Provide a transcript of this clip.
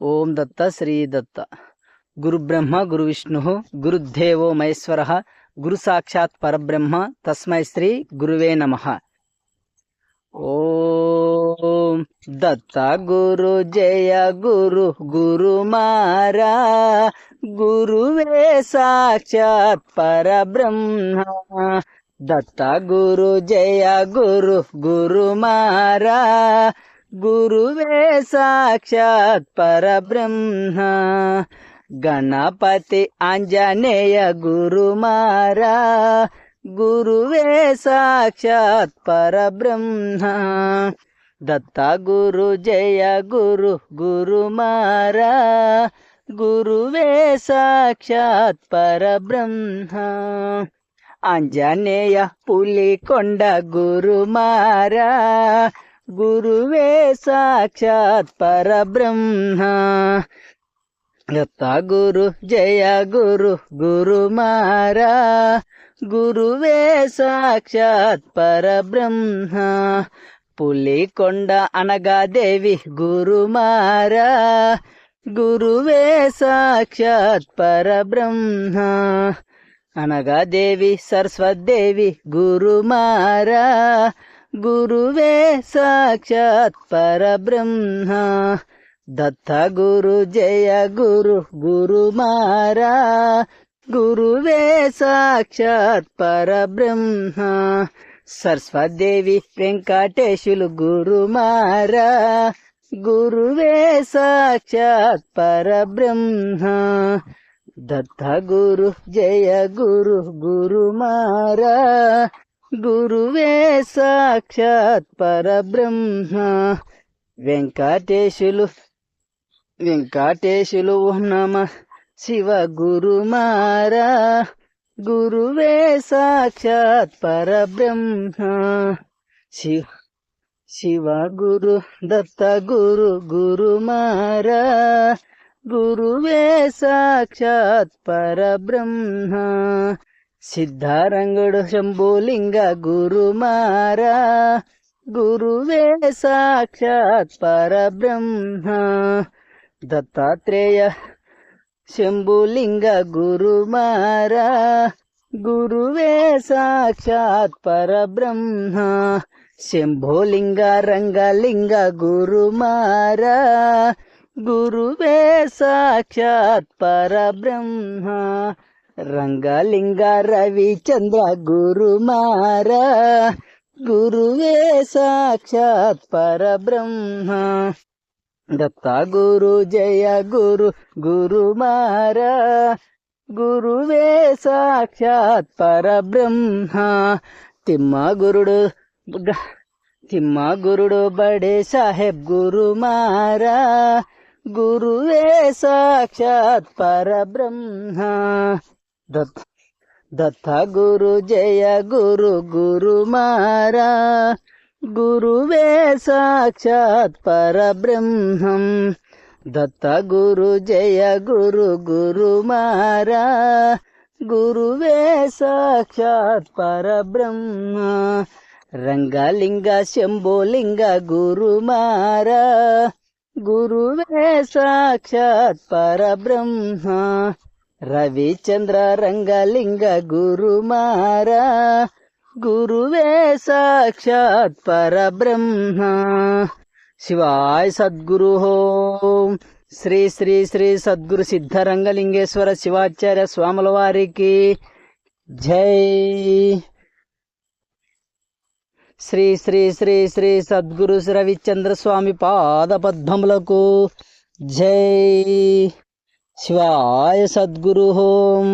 ओम दत्त श्री दत्त गुरु ब्रह्म गुरु विष्णु गुरुदेवो महेश्वरः गुरु साक्षात् परब्रह्म तस्मै श्री गुरुवे नमः। ओम दत्त गुरु जय गुरु गुरु मारा गुरुवे साक्षात् परब्रह्म। दत्त गुरु जय गुरु गुरु मारा गुरुवे साक्षात् परब्रह्म। गणपति आंजनेय गुरु मारा गुरुवे साक्षात् परब्रह्म। दत्त गुरु जय गुरु गुरु मारा गुरुवे साक्षात् परब्रह्म। आंजनेय पुलिकोंड गुरु मारा गुरुवे साक्षात् परब्रह्म। दत्त गुरु जय गुरु गुरु मारा गुरुवे साक्षात् परब्रह्म। पुलिकोंड अनगादेवी गुरु मारा गुरुवे साक्षात् परब्रह्म। अनगादेवी सरस्वती गुरु मारा गुरुवे साक्षात् परब्रह्म। दत्त गुरु जय गुरु गुरु मारा गुरुवे साक्षात् परब्रह्म। सरस्वती वेंकटेशुलु गुरु मारा गुरुवे साक्षात् परब्रह्म। दत्त गुरु जय गुरु गुरु मारा गुरुवे साक्षात् परब्रह्म। वेंकटेशुलु ओम नमः शिव गुरु मारा गुरुवे साक्षात् परब्रह्म। शिव गुरु दत्त गुरु गुरु मारा गुरुवे साक्षात् परब्रह्म। सिद्धारंगुडु शंभुलिंग गुरु मारा गुरुवे साक्षात् परब्रह्म। दत्तात्रेय शंभुलिंग गुरु मारा गुरुवे साक्षात् परब्रह्म। शंभुलिंग रंगलिंग गुरु मारा गुरुवे साक्षात् परब्रह्म। रंगलिंग रविचंद्र गुरु मारा गुरुवे साक्षात् परब्रह्म। दत्त गुरु जय गुरु गुरु मारा गुरुवे साक्षात् परब्रह्म। तिम्मा गुरुडु बड़े साहेब गुरु मारा गुरुवे साक्षात् परब्रह्म। दत्त गुरु जय गुरु गुरु मारा गुरुवे साक्षात् परब्रह्म। दत्त गुरु जय गुरु गुरु मारा गुरुवे साक्षात् परब्रह्म। रंगलिंग शंभुलिंग गुरु मारा गुरुवे साक्षात् परब्रह्म। रविचंद्र रंगलिंग गुरु मारा गुरुवे साक्षात् परब्रह्म। शिवाय सद्गुरु ओम श्री श्री श्री सद्गुरु सिद्धरंगलिंगेश्वर शिवाचार्य स्वामुల వారికి जय। श्री श्री श्री श्री सद्गुरु रविचंद्र स्वामी पाद पद्ममुలకు जय। शिवाय सद्गुरु ओम।